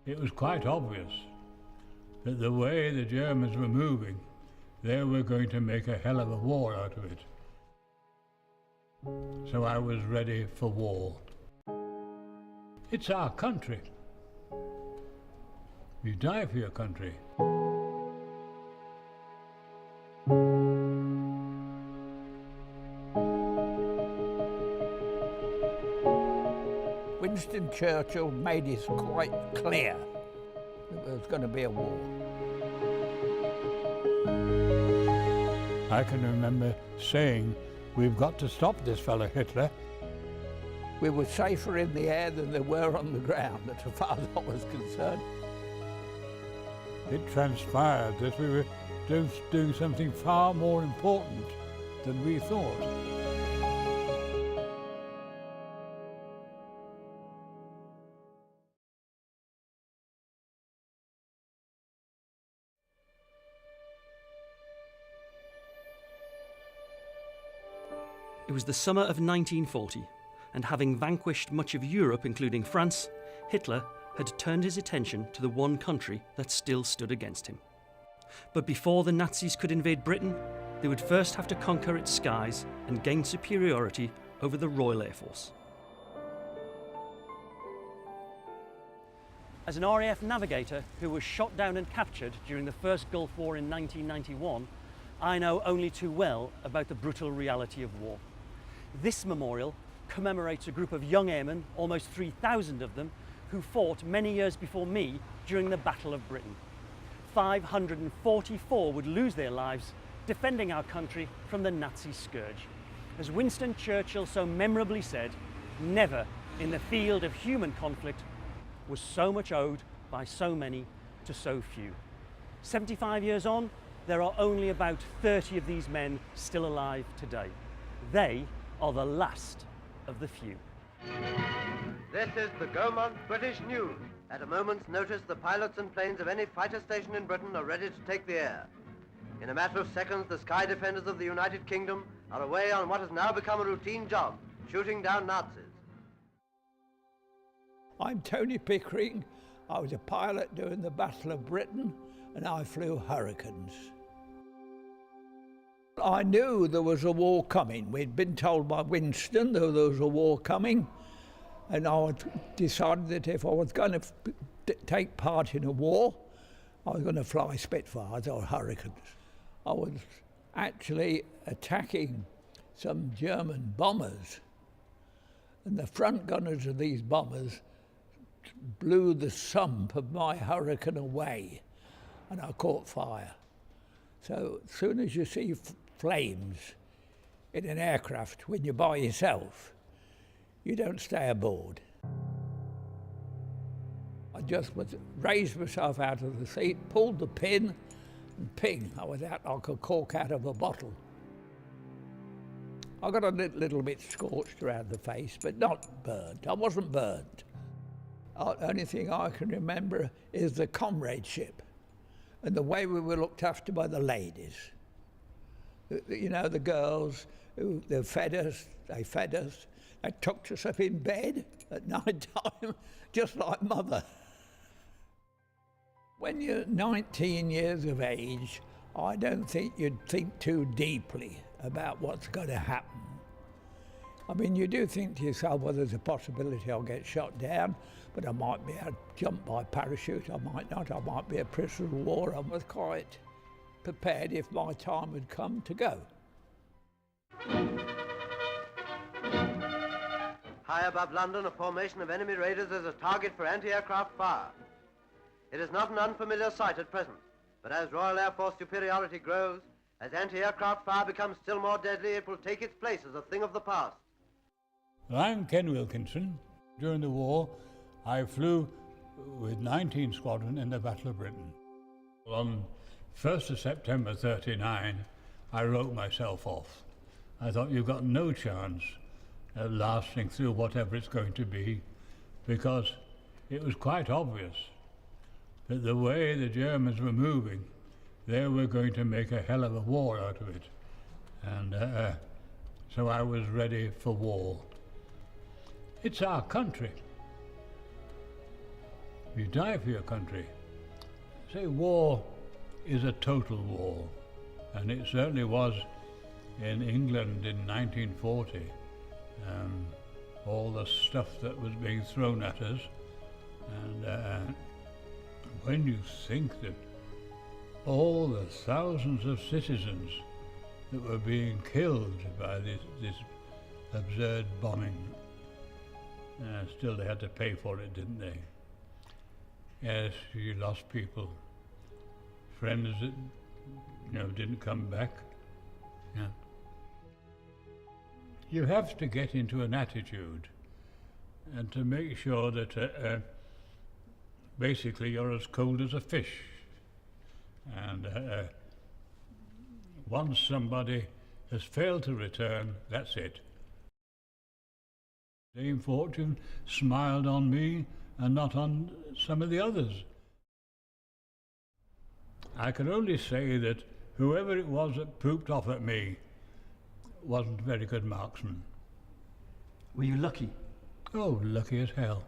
It was quite obvious that the way the Germans were moving, they were going to make a hell of a war out of it. So I was ready for war. It's our country. You die for your country. Winston Churchill made it quite clear that there was going to be a war. I can remember saying, we've got to stop this fellow Hitler. We were safer in the air than they were on the ground, as far as I was concerned. It transpired that we were doing something far more important than we thought. It was the summer of 1940, and having vanquished much of Europe, including France, Hitler had turned his attention to the one country that still stood against him. But before the Nazis could invade Britain, they would first have to conquer its skies and gain superiority over the Royal Air Force. As an RAF navigator who was shot down and captured during the first Gulf War in 1991, I know only too well about the brutal reality of war. This memorial commemorates a group of young airmen, almost 3,000 of them, who fought many years before me during the Battle of Britain. 544 would lose their lives defending our country from the Nazi scourge. As Winston Churchill so memorably said, never in the field of human conflict was so much owed by so many to so few. 75 years on, there are only about 30 of these men still alive today. They are the last of the few. This is the Gaumont British News. At a moment's notice, the pilots and planes of any fighter station in Britain are ready to take the air. In a matter of seconds, the sky defenders of the United Kingdom are away on what has now become a routine job, shooting down Nazis. I'm Tony Pickering. I was a pilot during the Battle of Britain, and I flew Hurricanes. I knew there was a war coming. We'd been told by Winston that there was a war coming, and I decided that if I was going to take part in a war, I was going to fly Spitfires or Hurricanes. I was actually attacking some German bombers, and the front gunners of these bombers blew the sump of my Hurricane away, and I caught fire. So as soon as you see flames in an aircraft when you're by yourself, you don't stay aboard. I just raised myself out of the seat, pulled the pin, and ping, I was out like a cork out of a bottle. I got a little bit scorched around the face, but not burnt. I wasn't burnt. The only thing I can remember is the comradeship and the way we were looked after by the ladies. You know, the girls, they fed us, they tucked us up in bed at night time, just like mother. When you're 19 years of age, I don't think you'd think too deeply about what's going to happen. I mean, you do think to yourself, well, there's a possibility I'll get shot down, but I might be able to jump by parachute, I might not, I might be a prisoner of war. I was quite prepared if my time had come to go. High above London, a formation of enemy raiders is a target for anti-aircraft fire. It is not an unfamiliar sight at present, but as Royal Air Force superiority grows, as anti-aircraft fire becomes still more deadly, it will take its place as a thing of the past. I'm Ken Wilkinson. During the war, I flew with 19 Squadron in the Battle of Britain. On 1st of September 1939, I wrote myself off. I thought, you've got no chance of lasting through whatever it's going to be, because it was quite obvious that the way the Germans were moving, they were going to make a hell of a war out of it. And so I was ready for war. It's our country. You die for your country. Say war is a total war, and it certainly was in England in 1940. All the stuff that was being thrown at us, and when you think that all the thousands of citizens that were being killed by this absurd bombing, still they had to pay for it, didn't they? Yes, you lost people, friends that didn't come back. Yeah. You have to get into an attitude and to make sure that basically you're as cold as a fish. And once somebody has failed to return, that's it. Dame Fortune smiled on me and not on some of the others. I can only say that whoever it was that pooped off at me wasn't a very good marksman. Were you lucky? Oh, lucky as hell.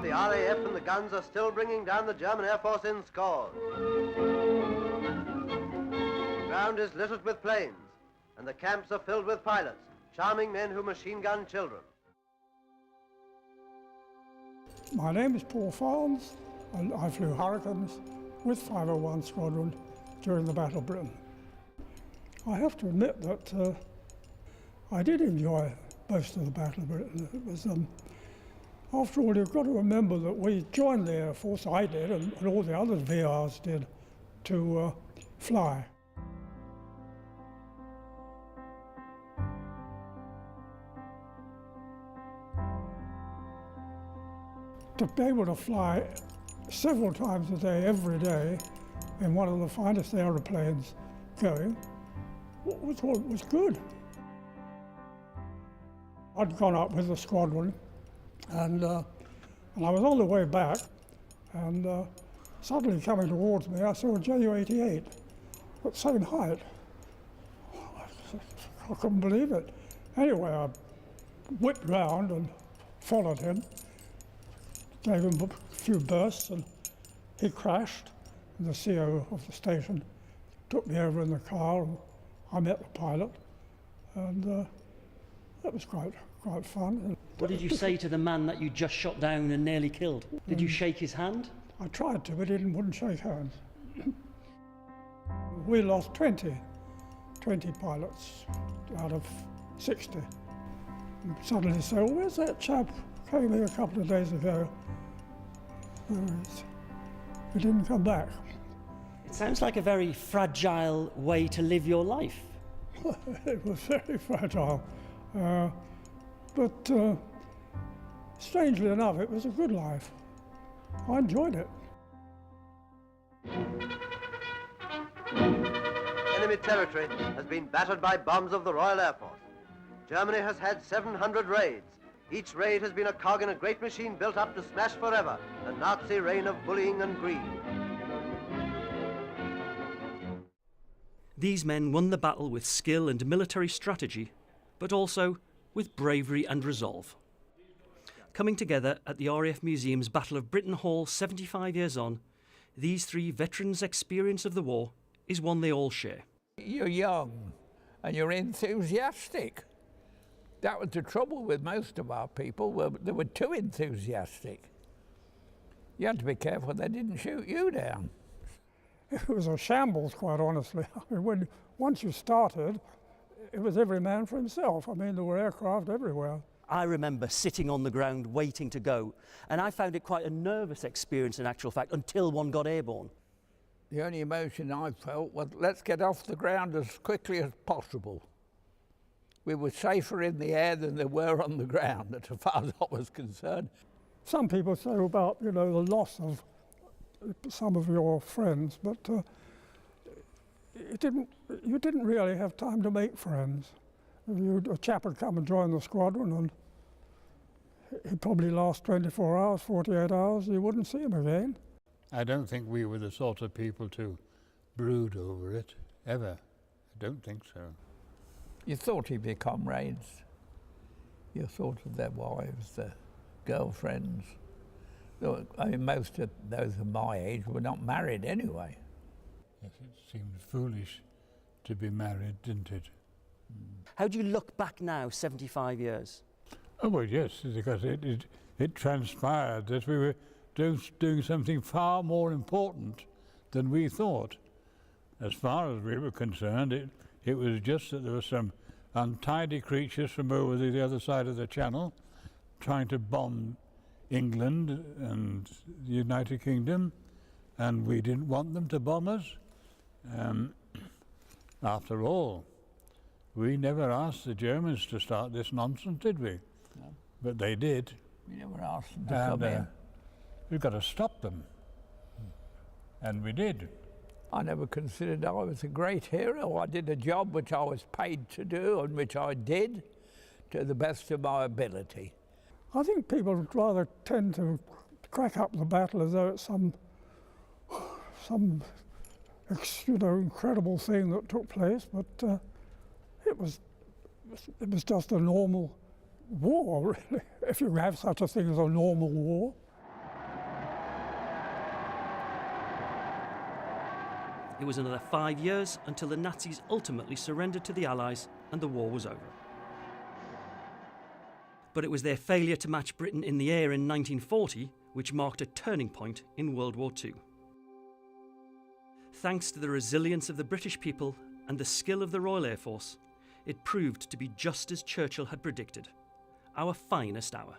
The RAF and the guns are still bringing down the German Air Force in scores. The ground is littered with planes, and the camps are filled with pilots, charming men who machine gun children. My name is Paul Farnes, and I flew Hurricanes with 501 Squadron during the Battle of Britain. I have to admit that I did enjoy most of the Battle of Britain. It was, after all, you've got to remember that we joined the Air Force, I did, and all the other VRs did, to fly. To be able to fly several times a day, every day, in one of the finest aeroplanes going, was good. I'd gone up with the squadron, and I was on the way back, and suddenly coming towards me, I saw a Ju-88 at the same height. I couldn't believe it. Anyway, I whipped round and followed him, gave him a few bursts, and he crashed. And the CO of the station took me over in the car, and I met the pilot, and that was quite fun. What did you say to the man that you just shot down and nearly killed? Did you shake his hand? I tried to, but he wouldn't shake hands. We lost 20 pilots out of 60. And suddenly say, well, where's that chap who came here a couple of days ago? He didn't come back. It sounds like a very fragile way to live your life. It was very fragile. But strangely enough, it was a good life. I enjoyed it. Enemy territory has been battered by bombs of the Royal Air Force. Germany has had 700 raids. Each raid has been a cog in a great machine built up to smash forever the Nazi reign of bullying and greed. These men won the battle with skill and military strategy, but also with bravery and resolve. Coming together at the RAF Museum's Battle of Britain Hall 75 years on, these three veterans' experience of the war is one they all share. You're young and you're enthusiastic. That was the trouble with most of our people. They were too enthusiastic. You had to be careful they didn't shoot you down. It was a shambles, quite honestly. I mean, once you started, it was every man for himself. I mean, there were aircraft everywhere. I remember sitting on the ground waiting to go, and I found it quite a nervous experience in actual fact until one got airborne. The only emotion I felt was, let's get off the ground as quickly as possible. We were safer in the air than they were on the ground, as far as I was concerned. Some people say about, the loss of some of your friends, but you didn't really have time to make friends. A chap would come and join the squadron, and he'd probably last 24 hours, 48 hours, you wouldn't see him again. I don't think we were the sort of people to brood over it, ever. I don't think so. You thought he'd be comrades. You thought of their wives, their girlfriends. I mean, most of those of my age were not married anyway. Yes, it seemed foolish to be married, didn't it? How do you look back now, 75 years? Oh, well, yes, because it transpired that we were doing something far more important than we thought. As far as we were concerned, it was just that there were some untidy creatures from over the other side of the Channel trying to bomb England and the United Kingdom, and we didn't want them to bomb us. After all, we never asked the Germans to start this nonsense, did we? No. But they did. We never asked them to come in. We've got to stop them. And we did. I never considered I was a great hero. I did a job which I was paid to do and which I did to the best of my ability. I think people rather tend to crack up the battle as though it's some incredible thing that took place, but it was just a normal war, really, if you have such a thing as a normal war. It was another 5 years until the Nazis ultimately surrendered to the Allies and the war was over. But it was their failure to match Britain in the air in 1940 which marked a turning point in World War II. Thanks to the resilience of the British people and the skill of the Royal Air Force, it proved to be just as Churchill had predicted, our finest hour.